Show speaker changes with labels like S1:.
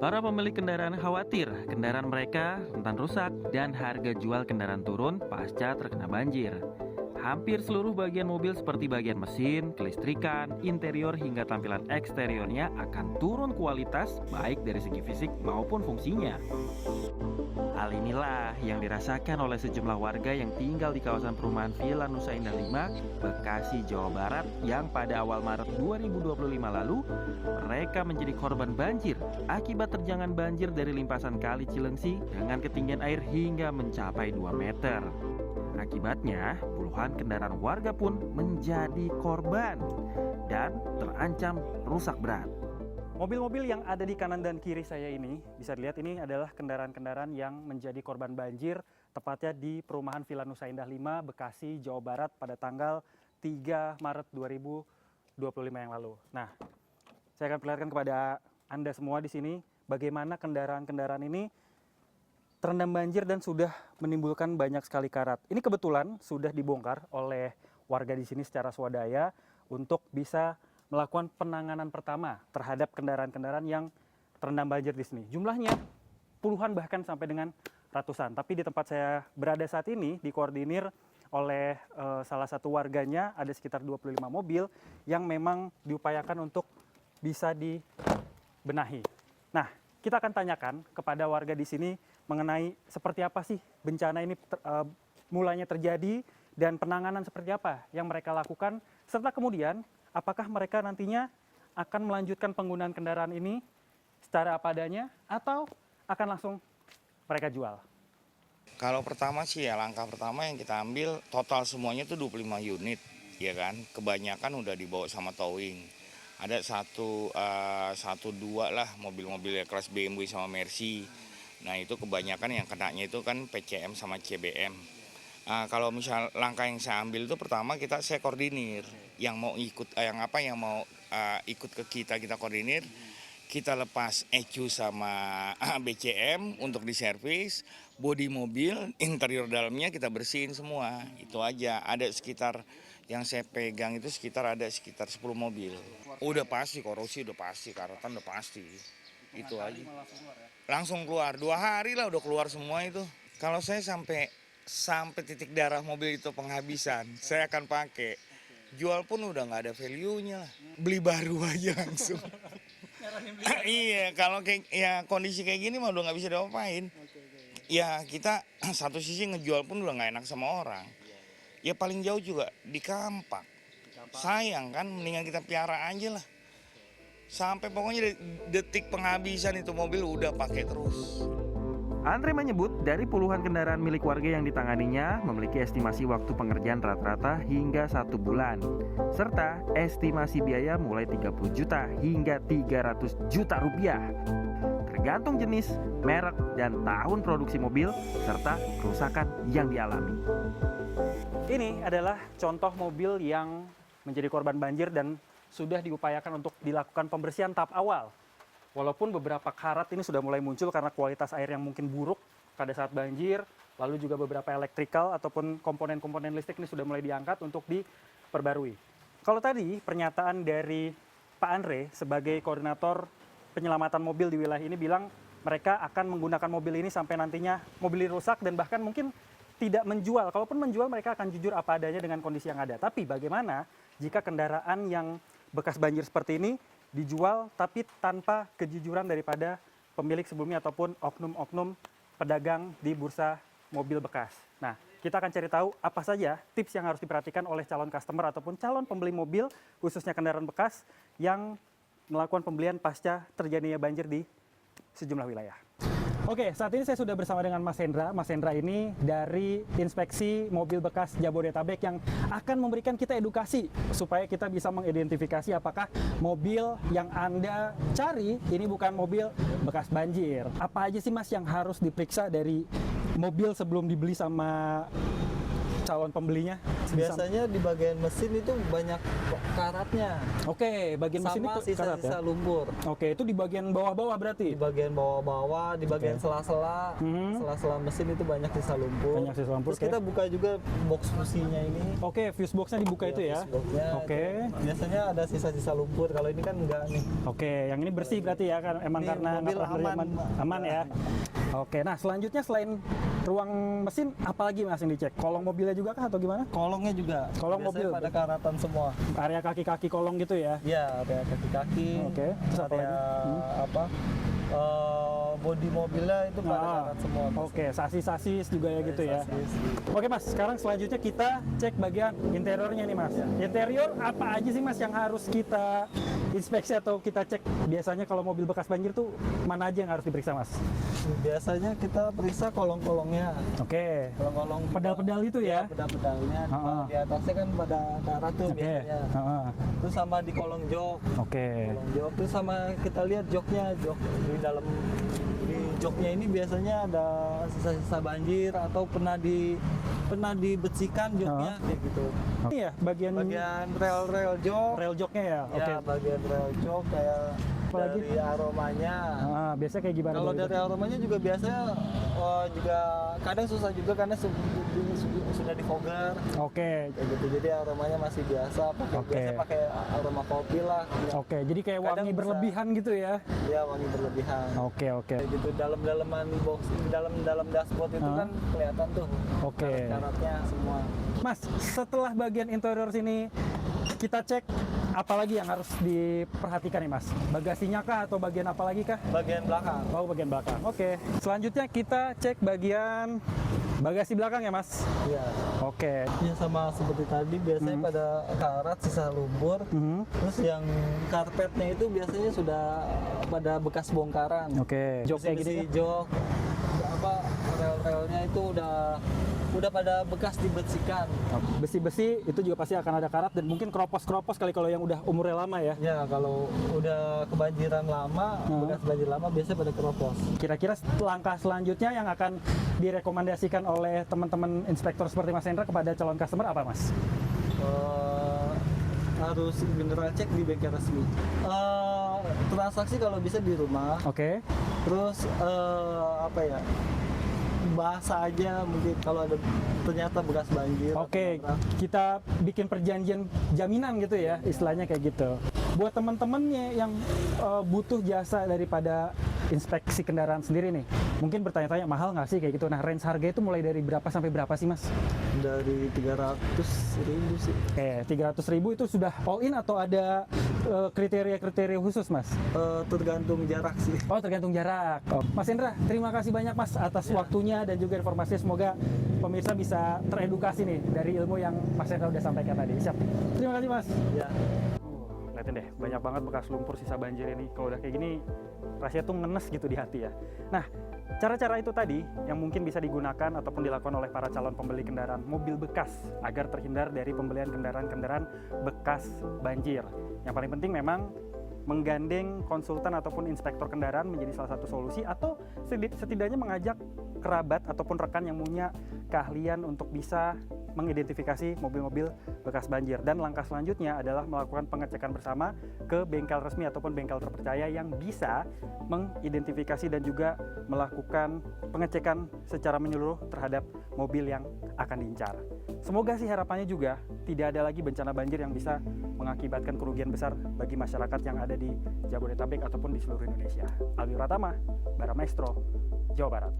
S1: Para pemilik kendaraan khawatir kendaraan mereka rentan rusak dan harga jual kendaraan turun pasca terkena banjir. Hampir seluruh bagian mobil seperti bagian mesin, kelistrikan, interior hingga tampilan eksteriornya akan turun kualitas baik dari segi fisik maupun fungsinya. Hal inilah yang dirasakan oleh sejumlah warga yang tinggal di kawasan perumahan Villa Nusa Indah 5, Bekasi, Jawa Barat yang pada awal Maret 2025 lalu mereka menjadi korban banjir akibat terjangan banjir dari limpasan Kali Cilengsi dengan ketinggian air hingga mencapai 2 meter. Akibatnya, puluhan kendaraan warga pun menjadi korban dan terancam rusak berat.
S2: Mobil-mobil yang ada di kanan dan kiri saya ini, bisa dilihat ini adalah kendaraan-kendaraan yang menjadi korban banjir, tepatnya di perumahan Villa Nusa Indah 5, Bekasi, Jawa Barat pada tanggal 3 Maret 2025 yang lalu. Nah, saya akan perlihatkan kepada Anda semua di sini bagaimana kendaraan-kendaraan ini terendam banjir dan sudah menimbulkan banyak sekali karat. Ini kebetulan sudah dibongkar oleh warga di sini secara swadaya untuk bisa melakukan penanganan pertama terhadap kendaraan-kendaraan yang terendam banjir di sini. Jumlahnya puluhan bahkan sampai dengan ratusan. Tapi di tempat saya berada saat ini dikoordinir oleh salah satu warganya, ada sekitar 25 mobil yang memang diupayakan untuk bisa dibenahi. Nah, kita akan tanyakan kepada warga di sini mengenai seperti apa sih bencana ini mulanya terjadi dan penanganan seperti apa yang mereka lakukan, serta kemudian apakah mereka nantinya akan melanjutkan penggunaan kendaraan ini secara apa adanya atau akan langsung mereka jual.
S3: Kalau pertama sih ya langkah pertama yang kita ambil total semuanya itu 25 unit, ya kan. Kebanyakan udah dibawa sama towing. Ada satu dua lah mobil-mobil kelas BMW sama Mercy. Nah itu kebanyakan yang kenanya itu kan PCM sama CBM. Kalau misal langkah yang saya ambil itu pertama saya koordinir yang mau ikut ikut ke kita koordinir. Kita lepas ECU sama BCM untuk diservis, bodi mobil, interior dalamnya kita bersihin semua. Itu aja. Ada sekitar yang saya pegang itu sekitar 10 mobil. Udah pasti korosi, udah pasti karatan, udah pasti. Itu aja. Langsung keluar 2 hari lah udah keluar semua itu. Kalau saya sampai titik darah mobil itu penghabisan, saya akan pakai. Jual pun udah nggak ada value-nya lah. Beli baru aja langsung. Iya, kalau kondisi kayak gini mah udah nggak bisa diapain. Ya kita satu sisi ngejual pun udah nggak enak sama orang. Ya paling jauh juga di kampak. Sayang kan, mendingan kita piara aja lah. Sampai pokoknya detik penghabisan itu mobil udah pakai terus.
S1: Andre menyebut dari puluhan kendaraan milik warga yang ditanganinya memiliki estimasi waktu pengerjaan rata-rata hingga 1 bulan, serta estimasi biaya mulai 30 juta hingga 300 juta rupiah. Tergantung jenis, merek, dan tahun produksi mobil, serta kerusakan yang dialami.
S2: Ini adalah contoh mobil yang menjadi korban banjir dan sudah diupayakan untuk dilakukan pembersihan tahap awal. Walaupun beberapa karat ini sudah mulai muncul karena kualitas air yang mungkin buruk pada saat banjir, lalu juga beberapa elektrikal ataupun komponen-komponen listrik ini sudah mulai diangkat untuk diperbarui. Kalau tadi pernyataan dari Pak Andre sebagai koordinator penyelamatan mobil di wilayah ini bilang mereka akan menggunakan mobil ini sampai nantinya mobil ini rusak dan bahkan mungkin tidak menjual. Kalaupun menjual mereka akan jujur apa adanya dengan kondisi yang ada. Tapi bagaimana jika kendaraan yang bekas banjir seperti ini dijual tapi tanpa kejujuran daripada pemilik sebelumnya ataupun oknum-oknum pedagang di bursa mobil bekas. Nah, kita akan cari tahu apa saja tips yang harus diperhatikan oleh calon customer ataupun calon pembeli mobil, khususnya kendaraan bekas yang melakukan pembelian pasca terjadinya banjir di sejumlah wilayah. Oke, saat ini saya sudah bersama dengan Mas Hendra. Mas Hendra ini dari Inspeksi Mobil Bekas Jabodetabek yang akan memberikan kita edukasi supaya kita bisa mengidentifikasi apakah mobil yang Anda cari ini bukan mobil bekas banjir. Apa aja sih Mas yang harus diperiksa dari mobil sebelum dibeli sama calon pembelinya?
S4: Biasanya di bagian mesin itu banyak karatnya.
S2: Oke, bagian mesin
S4: Sama
S2: itu karat
S4: sisa-sisa
S2: ya?
S4: lumpur.
S2: Oke, itu di bagian bawah-bawah berarti?
S4: Di bagian bawah-bawah, di bagian
S2: Oke.
S4: sela-sela, sela-sela mesin itu banyak sisa lumpur.
S2: Banyak sisa lumpur,
S4: Terus kita buka juga box fusinya ini.
S2: Oke, fuse box-nya dibuka itu ya?
S4: Fuseboxnya
S2: Oke.
S4: itu biasanya ada sisa-sisa lumpur. Kalau ini kan enggak nih.
S2: Oke, yang ini bersih berarti ya, kan emang
S4: Ini
S2: karena
S4: mobil
S2: nggak pernah
S4: aman.
S2: aman ya. Oke, nah selanjutnya selain ruang mesin, apalagi Mas yang dicek? Kolong mobilnya juga kah atau gimana?
S4: Kolongnya juga.
S2: Kolong
S4: biasanya
S2: mobil.
S4: pada karatan semua.
S2: Area kaki-kaki kolong gitu ya?
S4: Ya, ada kaki-kaki.
S2: Oke, terus apa
S4: area
S2: lagi?
S4: apa? Bodi mobilnya itu pada karat semua.
S2: Oke, sasis-sasis juga ya gitu ya.
S4: Sasis.
S2: Oke Mas, sekarang selanjutnya kita cek bagian interiornya nih Mas. Interior apa aja sih Mas yang harus kita inspeksi atau kita cek? Biasanya kalau mobil bekas banjir tuh mana aja yang harus diperiksa Mas?
S4: Biasanya kita periksa kolong-kolongnya.
S2: Oke,
S4: Kolong-kolong
S2: pedal-pedal itu ya?
S4: pedal-pedalnya.
S2: Ha-ha.
S4: Di atasnya kan pada karat tuh
S2: Oke,
S4: biasanya.
S2: heeh.
S4: Terus sama di kolong jok.
S2: Oke.
S4: Kolong jok terus sama kita lihat joknya, jok di dalam di joknya ini biasanya ada sisa-sisa banjir atau pernah dibersihkan joknya kayak gitu.
S2: Ini ya bagian
S4: Rel-rel jok.
S2: rel joknya ya?
S4: Ya,
S2: Oke.
S4: bagian rel jok kayak
S2: Apalagi?
S4: dari aromanya.
S2: Biasanya kayak gimana?
S4: Kalau
S2: tuh?
S4: dari aromanya juga biasanya juga kadang susah juga karena sudah difogar
S2: Oke.
S4: kayak gitu. Jadi aromanya masih biasa.
S2: Oke.
S4: Biasanya pakai aroma kopi lah.
S2: Oke, jadi kayak
S4: Kadang
S2: wangi
S4: bisa-
S2: berlebihan gitu ya?
S4: Ya wangi berlebihan.
S2: Oke, oke.
S4: Kayak gitu dalam-dalaman box dalam dashboard itu kan kelihatan tuh
S2: Oke.
S4: karat-karatnya semua.
S2: Mas, setelah bagian interior sini kita cek apalagi yang harus diperhatikan nih Mas? Bagasinya kah atau bagian apa lagi kah?
S4: Bagian belakang.
S2: Oh, bagian belakang. Oke. Selanjutnya kita cek bagian bagasi belakang ya Mas?
S4: Iya.
S2: Oke.
S4: Ya sama seperti tadi biasanya pada karat sisa lumpur. Terus yang karpetnya itu biasanya sudah pada bekas bongkaran.
S2: Oke. Jok kayak
S4: Besi-besi
S2: gini.
S4: jok apa rel-relnya itu udah pada bekas dibersihkan.
S2: Besi-besi itu juga pasti akan ada karat dan mungkin keropos-keropos kali kalau yang udah umurnya lama ya.
S4: Ya kalau udah kebanjiran lama, bekas banjir lama biasanya pada keropos.
S2: Kira-kira langkah selanjutnya yang akan direkomendasikan oleh teman-teman inspektor seperti Mas Hendra kepada calon customer apa Mas?
S4: Harus general check di bengkel resmi. Transaksi kalau bisa di rumah.
S2: Oke.
S4: Terus apa ya? Bahasa aja mungkin kalau ada ternyata bekas banjir.
S2: Oke,
S4: atau nabrak.
S2: kita bikin perjanjian jaminan gitu ya, istilahnya kayak gitu. Buat teman-temannya yang butuh jasa daripada inspeksi kendaraan sendiri nih, mungkin bertanya-tanya mahal nggak sih kayak gitu. Nah, range harga itu mulai dari berapa sampai berapa sih Mas?
S4: Dari 300.000 sih.
S2: 300.000 itu sudah all in atau ada kriteria-kriteria khusus Mas?
S4: Tergantung jarak sih.
S2: Oh, tergantung jarak. Mas Hendra, terima kasih banyak Mas atas waktunya dan juga informasinya. Semoga pemirsa bisa teredukasi nih dari ilmu yang Mas Hendra udah sampaikan tadi. Siap. Terima kasih Mas.
S4: Ya.
S2: Lihatin deh, banyak banget bekas lumpur sisa banjir ini. Kalau udah kayak gini, rasanya tuh ngenes gitu di hati ya. Nah, cara-cara itu tadi yang mungkin bisa digunakan ataupun dilakukan oleh para calon pembeli kendaraan mobil bekas agar terhindar dari pembelian kendaraan-kendaraan bekas banjir. Yang paling penting memang menggandeng konsultan ataupun inspektor kendaraan menjadi salah satu solusi, atau setidaknya mengajak kerabat ataupun rekan yang punya keahlian untuk bisa mengidentifikasi mobil-mobil bekas banjir. Dan langkah selanjutnya adalah melakukan pengecekan bersama ke bengkel resmi ataupun bengkel terpercaya yang bisa mengidentifikasi dan juga melakukan pengecekan secara menyeluruh terhadap mobil yang akan diincar. Semoga sih harapannya juga tidak ada lagi bencana banjir yang bisa mengakibatkan kerugian besar bagi masyarakat yang ada di Jabodetabek ataupun di seluruh Indonesia. Alwi Pratama, Bara Maestro, Jawa Barat.